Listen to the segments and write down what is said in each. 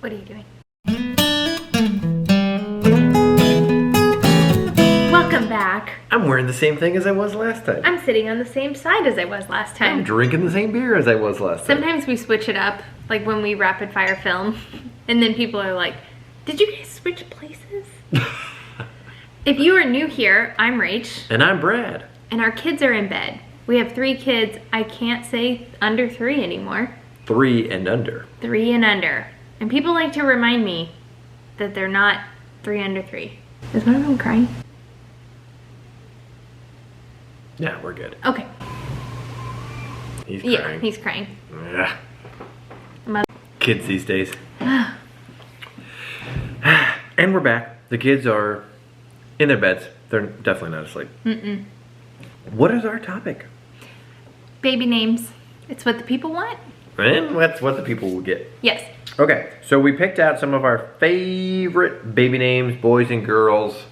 What are you doing? Welcome back. I'm wearing the same thing as I was last time. I'm sitting on the same side as I was last time. I'm drinking the same beer as I was last time. Sometimes we switch it up, like when we rapid fire film, and then people are like, did you guys switch places? If you are new here, I'm Rach. And I'm Brad. And our kids are in bed. We have 3 kids. I can't say under 3 anymore. 3 and under. 3 and under. And people like to remind me that they're not 3 under 3. Is one of them crying? Yeah, we're good. Okay. He's crying. Yeah, he's crying. Yeah. Kids these days. And we're back. The kids are in their beds. They're definitely not asleep. Mm-mm. What is our topic? Baby names. It's what the people want. And that's what the people will get. Yes. Okay, so we picked out some of our favorite baby names, boys and girls.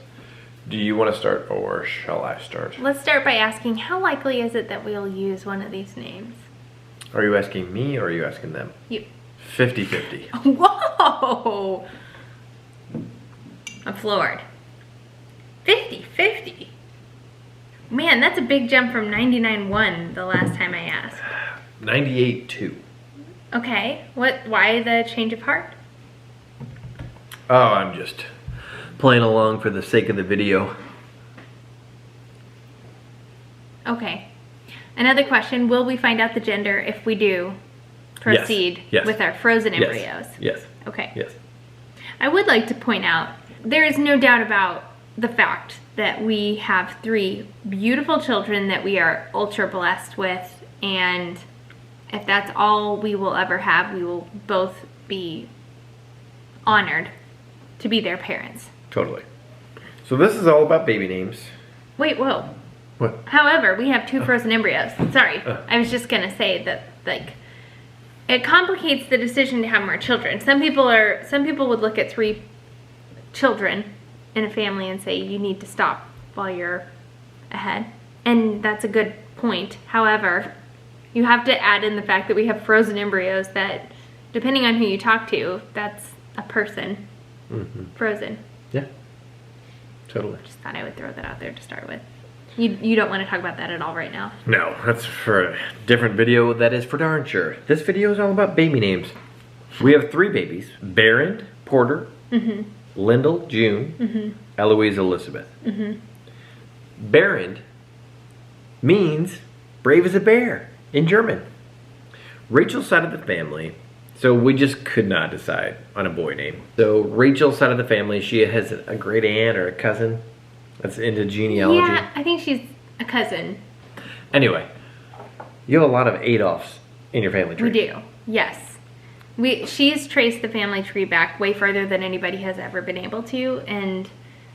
Do you want to start or shall I start? Let's start by asking, how likely is it that we'll use one of these names? Are you asking me or are you asking them? You. 50-50. Whoa! I'm floored. 50-50. Man, that's a big jump from 99-1 the last time I asked. 98-2. Okay, why the change of heart? Oh, I'm just playing along for the sake of the video. Okay. Another question, will we find out the gender if we do proceed Yes. with our frozen embryos? Yes. Okay. Yes. I would like to point out, there is no doubt about the fact that we have 3 beautiful children that we are ultra blessed with, and if that's all we will ever have, we will both be honored to be their parents. Totally. So this is all about baby names. Wait, whoa. What? However, we have 2 frozen embryos. Sorry, I was just gonna say that, like, it complicates the decision to have more children. Some people would look at 3 children in a family and say you need to stop while you're ahead, and that's a good point. However, you have to add in the fact that we have frozen embryos that, depending on who you talk to, that's a person. Frozen. Yeah, totally. Just thought I would throw that out there to start with. You don't want to talk about that at all right now. No, that's for a different video. That is for darn sure. This video is all about baby names. We have 3 babies: Barron, Porter, Lyndall, June, Eloise, Elizabeth. Barron means brave as a bear in German. Rachel's side of the family, so we just could not decide on a boy name. So Rachel's side of the family, she has a great aunt or a cousin that's into genealogy. Yeah, I think she's a cousin. Anyway, you have a lot of Adolphs in your family tree. We do, yes. She's traced the family tree back way further than anybody has ever been able to, and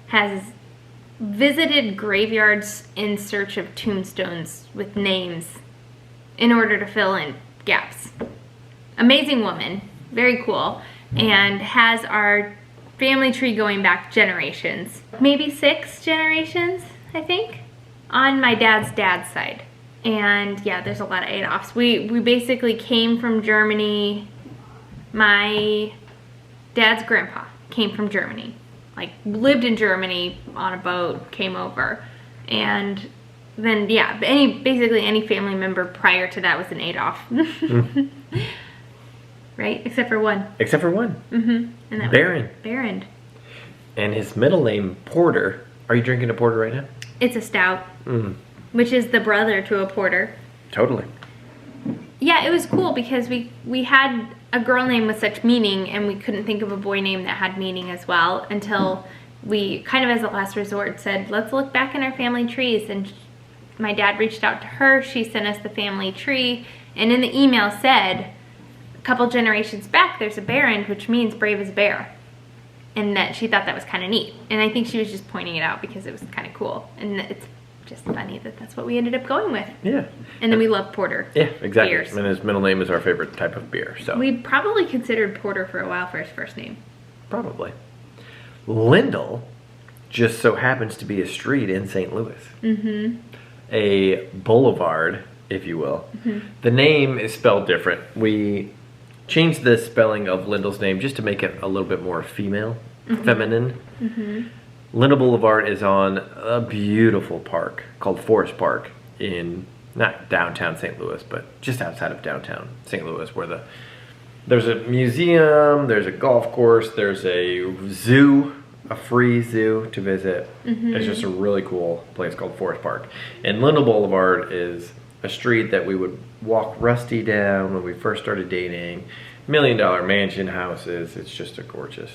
has visited graveyards in search of tombstones with names in order to fill in gaps. Amazing woman, very cool, and has our family tree going back generations. Maybe 6 generations, I think, on my dad's side. And yeah, there's a lot of Adolphs. We basically came from Germany. My dad's grandpa came from Germany, like lived in Germany on a boat, came over, and then yeah, basically any family member prior to that was an Adolf. Right? Except for one. Except for one. And that Barron. was Barron. And his middle name, Porter. Are you drinking a porter right now? It's a stout, which is the brother to a porter. Totally. Yeah, it was cool because we had a girl name with such meaning, and we couldn't think of a boy name that had meaning as well until we kind of as a last resort said, let's look back in our family trees. And my dad reached out to her. She sent us the family tree, and in the email said, a couple generations back, there's a Barron, which means brave as a bear. And that she thought that was kind of neat. And I think she was just pointing it out because it was kind of cool. And it's just funny that that's what we ended up going with. Yeah. And then we love porter. Yeah, exactly. Beers. And his middle name is our favorite type of beer. So We probably considered Porter for a while for his first name. probably. Lyndall just so happens to be a street in St. Louis. A boulevard, if you will. The name is spelled different. We changed the spelling of Lindell's name just to make it a little bit more female, feminine. Lindell Boulevard is on a beautiful park called Forest Park in not downtown St. Louis, but just outside of downtown St. Louis, where there's a museum, there's a golf course, there's a zoo, a free zoo to visit. It's just a really cool place called Forest Park. And Lindell Boulevard is a street that we would walk Rusty down when we first started dating. $1 million mansion houses. It's just a gorgeous.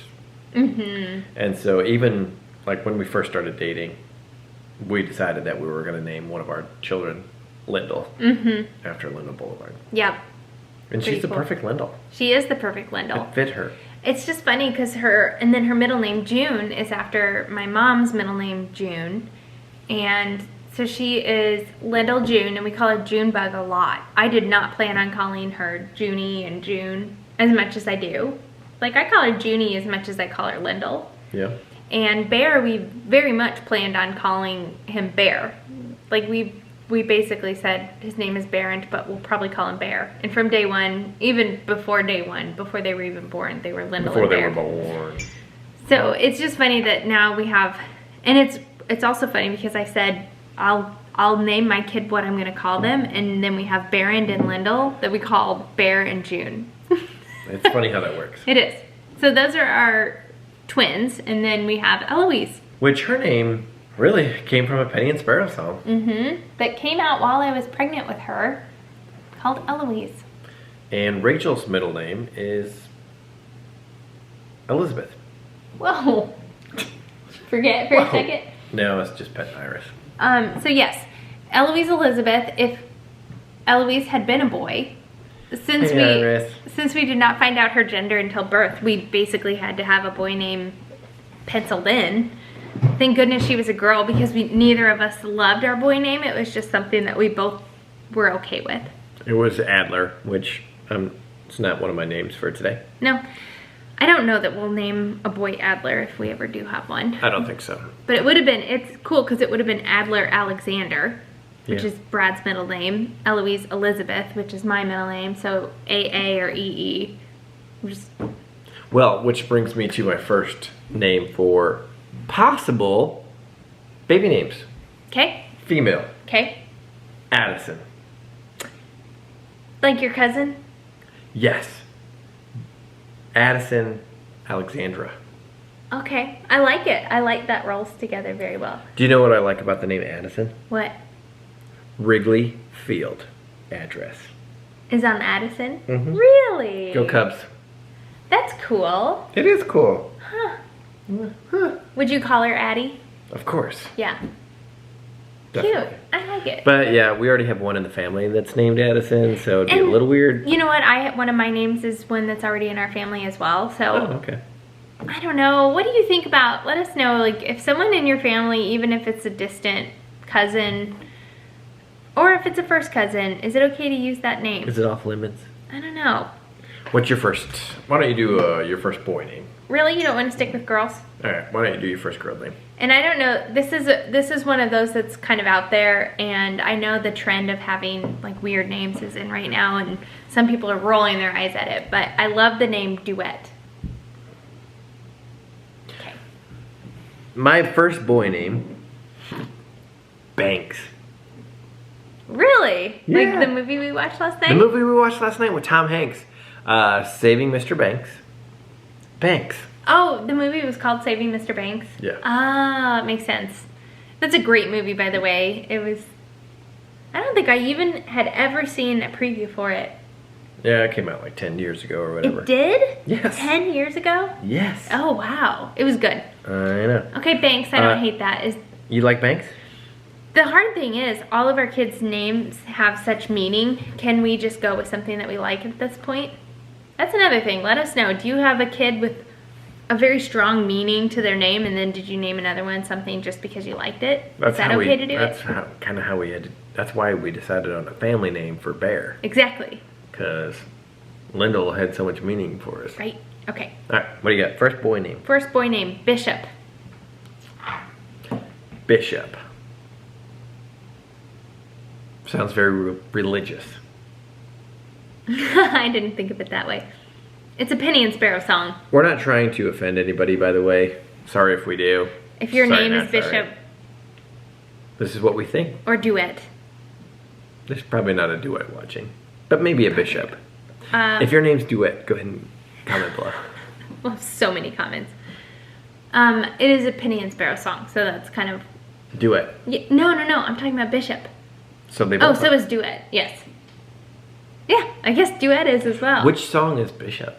And so even like when we first started dating, we decided that we were going to name one of our children Lindell after Lindell Boulevard. Yep. And she's the perfect Lindell. She is the perfect Lindell. It fit her. It's just funny because her middle name June is after my mom's middle name June. And so she is Lindell June, and we call her Junebug a lot. I did not plan on calling her Junie and June as much as I do. Like, I call her Junie as much as I call her Lindell. Yeah. And Bear, we very much planned on calling him Bear. Like, we basically said his name is Barrent, but we'll probably call him Bear. And from day one, even before day one, before they were even born, they were Lindell and Bear. Before they were born. So it's just funny that now we have, and it's also funny because I said I'll name my kid what I'm going to call them, and then we have Barrent and Lindell that we call Bear and June. It's funny how that works. It is. So those are our twins, and then we have Eloise. Which her name really came from a Penny and Sparrow song. That came out while I was pregnant with her, called Eloise. And Rachel's middle name is Elizabeth. Whoa. Forget for a second. No, it's just Pet Iris. So yes, Eloise Elizabeth, if Eloise had been a boy, since we did not find out her gender until birth, we basically had to have a boy name penciled in. Thank goodness she was a girl, because neither of us loved our boy name. It was just something that we both were okay with. It was Adler, which it's not one of my names for today. No. I don't know that we'll name a boy Adler if we ever do have one. I don't think so. But it would have been, it's cool because it would have been Adler Alexander, which is Brad's middle name. Eloise Elizabeth, which is my middle name. So AA or EE. Well, which brings me to my first name for possible baby names. Okay. Female. Okay. Addison. Like your cousin? Yes. Addison Alexandra. Okay. I like it. I like that rolls together very well. Do you know what I like about the name Addison? What? Wrigley Field address. Is on Addison? Mm-hmm. Really? Go Cubs. That's cool. It is cool. Huh. Huh. Would you call her Addie? Of course. Yeah. Definitely. Cute. I like it. But yeah, we already have one in the family that's named Addison, so it'd be a little weird. You know what? One of my names is one that's already in our family as well. So Oh, okay. I don't know. What do you think about? Let us know. Like, if someone in your family, even if it's a distant cousin, or if it's a first cousin, is it okay to use that name? Is it off limits? I don't know. What's your first? Why don't you do your first boy name? Really, you don't want to stick with girls? All right. Why don't you do your first girl name? And I don't know, this is one of those that's kind of out there, and I know the trend of having like weird names is in right now, and some people are rolling their eyes at it, but I love the name Duet. Okay. My first boy name, Banks. Really? Yeah. Like the movie we watched last night? The movie we watched last night with Tom Hanks, Saving Mr. Banks. Banks. Oh, the movie was called Saving Mr. Banks? Yeah. Ah, it makes sense. That's a great movie, by the way. I don't think I even had ever seen a preview for it. Yeah, it came out like 10 years ago or whatever. It did? Yes. 10 years ago? Yes. Oh, wow. It was good. I know. Okay, Banks, I don't hate that. You like Banks? The hard thing is, all of our kids' names have such meaning. Can we just go with something that we like at this point? That's another thing. Let us know. Do you have a kid with a very strong meaning to their name, and then did you name another one something just because you liked it? Is that okay to do it? That's kind of how we had. That's why we decided on a family name for Bear. Exactly. Because Lindell had so much meaning for us. Right. Okay. All right. What do you got? First boy name. First boy name, Bishop. Bishop. Sounds very religious. I didn't think of it that way. It's a Penny and Sparrow song. We're not trying to offend anybody, by the way. Sorry if we do. If your Sorry, name not is Bishop sorry. This is what we think. or Duet. There's probably not a duet watching, but maybe a Bishop. If your name's Duet, go ahead and comment below. We'll have so many comments. It is a Penny and Sparrow song, so that's kind of... Duet. Yeah, no, I'm talking about Bishop. So they Oh, both so is Duet, yes. Yeah, I guess Duet is as well. Which song is Bishop?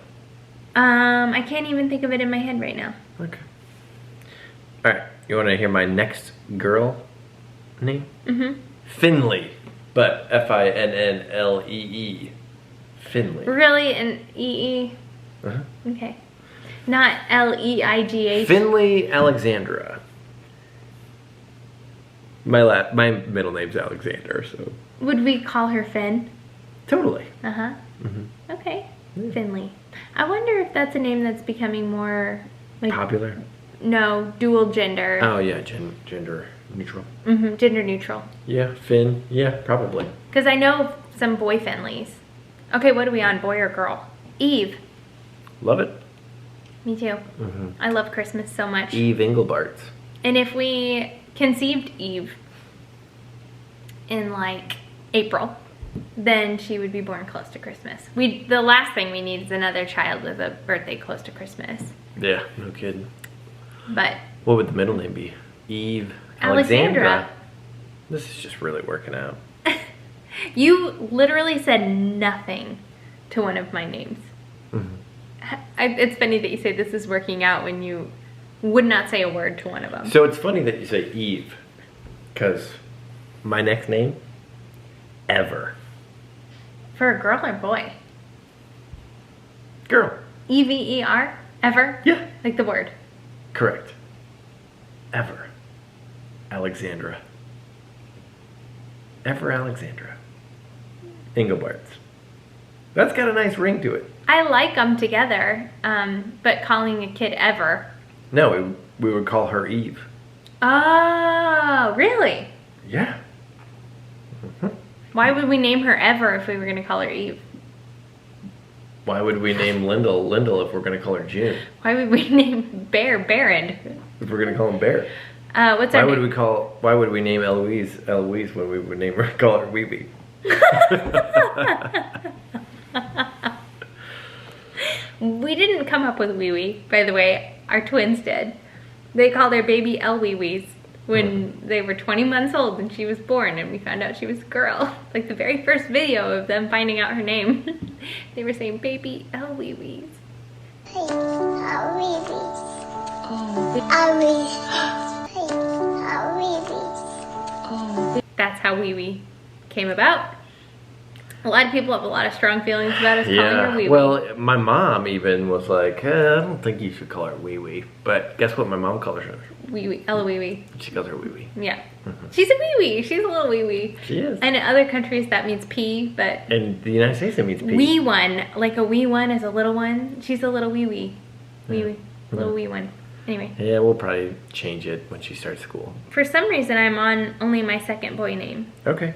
I can't even think of it in my head right now. Okay. Alright, you want to hear my next girl name? Mm-hmm. Finley, but Finnlee. Finley. Really? An E-E? Uh-huh. Okay. Not L-E-I-G-H? Finley Alexandra. My middle name's Alexander, so. Would we call her Finn? Totally. Uh-huh. Mm-hmm. Okay. Yeah. Finley. I wonder if that's a name that's becoming more... like Popular? No, dual gender. Oh, yeah, gender neutral. Mm-hmm, gender neutral. Yeah, Finn. Yeah, probably. Because I know some boy Finleys. Okay, what are we on, boy or girl? Eve. Love it. Me too. Mm-hmm. I love Christmas so much. Eve Engelbart's. And if we conceived Eve in like April, then she would be born close to Christmas. The last thing we need is another child with a birthday close to Christmas. Yeah, no kidding. But What would the middle name be? Eve Alexandra. This is just really working out. You literally said nothing to one of my names. Mm-hmm. It's funny that you say this is working out when you would not say a word to one of them. So it's funny that you say Eve, because my next name, Ever. For a girl or boy? Girl. E-V-E-R? Ever? Yeah. Like the word. Correct. Ever. Alexandra. Ever Alexandra. Engelbart's. That's got a nice ring to it. I like them together, but calling a kid Ever. No, we would call her Eve. Oh, really? Yeah. Why would we name her Ever if we were going to call her Eve? Why would we name Lyndall if we're going to call her June? Why would we name Bear Baron? If we're going to call him Bear. What's our Why name? would we name Eloise when we would call her Wee Wee? We didn't come up with Wee Wee, by the way. Our twins did. They called their baby El Wee Wees when they were 20 months old and she was born, and we found out she was a girl. Like the very first video of them finding out her name, they were saying baby El Wee Wees. Hey, how is this? That's how Wee Wee came about. A lot of people have a lot of strong feelings about us calling her Wee Wee. Well, my mom even was like, I don't think you should call her Wee Wee. But guess what my mom calls her? Wee Wee, Ella Wee Wee. She calls her Wee Wee. Yeah. She's a Wee Wee. She's a little Wee Wee. She is. And in other countries that means pea, but In the United States, it means pea. wee one, like a wee one is a little one. She's a little wee wee. Wee wee. Little wee one. Anyway. Yeah, we'll probably change it when she starts school. For some reason, I'm on only my second boy name. Okay.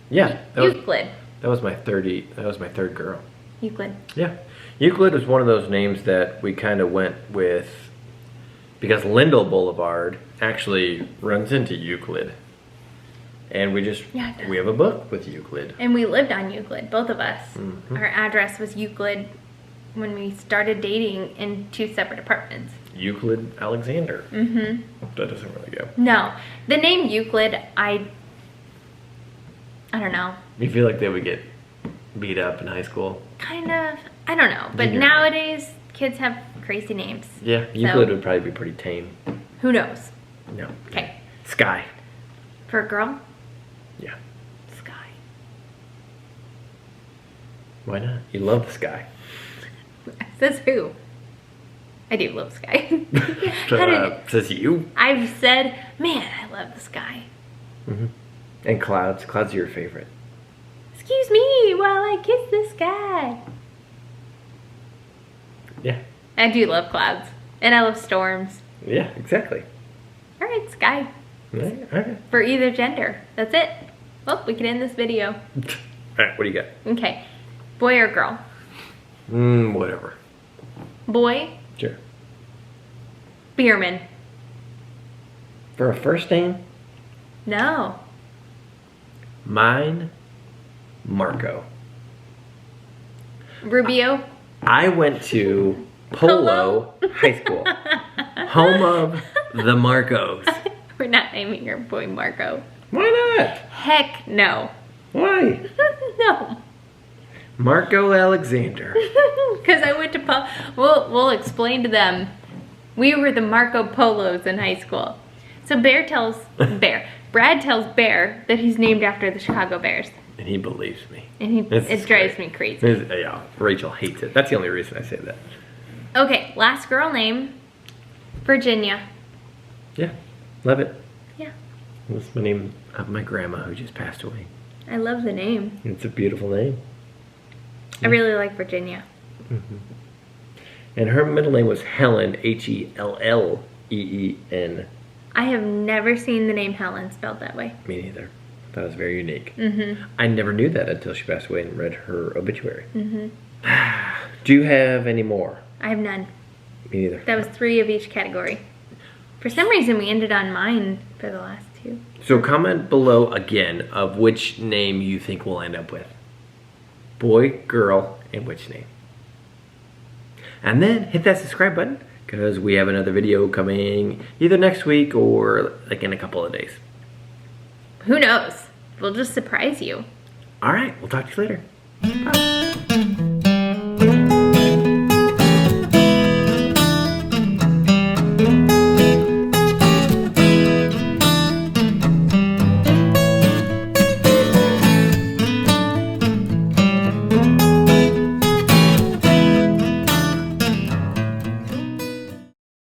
Yeah. That Euclid. was my third girl. Euclid. Yeah. Euclid was one of those names that we kind of went with because Lyndall Boulevard actually runs into Euclid. And we Yeah, it does. we have a book with Euclid. And we lived on Euclid, both of us. Mhm. Our address was Euclid when we started dating in 2 separate apartments. Euclid Alexander. Mm-hmm. That doesn't really go. No. The name Euclid, I don't know. You feel like they would get beat up in high school? Kind of. I don't know. But Junior. nowadays, kids have crazy names. Yeah, Euclid would probably be pretty tame. Who knows? No. Okay. Sky. For a girl? Yeah. Sky. Why not? You love the sky. Says who? I do love Sky. How did Says you. I've said, man, I love the sky. Mm-hmm. And clouds. Clouds are your favorite. Excuse me while I kiss the sky. Yeah. I do love clouds. And I love storms. Yeah, exactly. All right, sky. Right, okay. For either gender. That's it. Well, we can end this video. Alright, what do you got? Okay. Boy or girl? Whatever. boy, Sure. Bierman. For a first name, No. mine, Marco. Rubio. I went to Polo High School, home of the Marcos. We're not naming your boy Marco. Why not? Heck no. Why? No. Marco Alexander. Because I went to we'll explain to them. We were the Marco Polos in high school. So Brad tells Bear that he's named after the Chicago Bears. And he believes me. And This it is drives great. me crazy. Yeah, Rachel hates it. That's the only reason I say that. Okay, last girl name, Virginia. Yeah, love it. Yeah, That's the name of my grandma who just passed away. I love the name. It's a beautiful name. I really like Virginia. And her middle name was Helen, Helleen. I have never seen the name Helen spelled that way. Me neither. I thought it was very unique. Mm-hmm. I never knew that until she passed away and read her obituary. Mm-hmm. Do you have any more? I have none. Me neither. That was 3 of each category. For some reason, we ended on mine for the last 2. So comment below again of which name you think we'll end up with. Boy, girl, and which name. And then hit that subscribe button because we have another video coming either next week or like in a couple of days. Who knows? We'll just surprise you. All right, we'll talk to you later. Bye.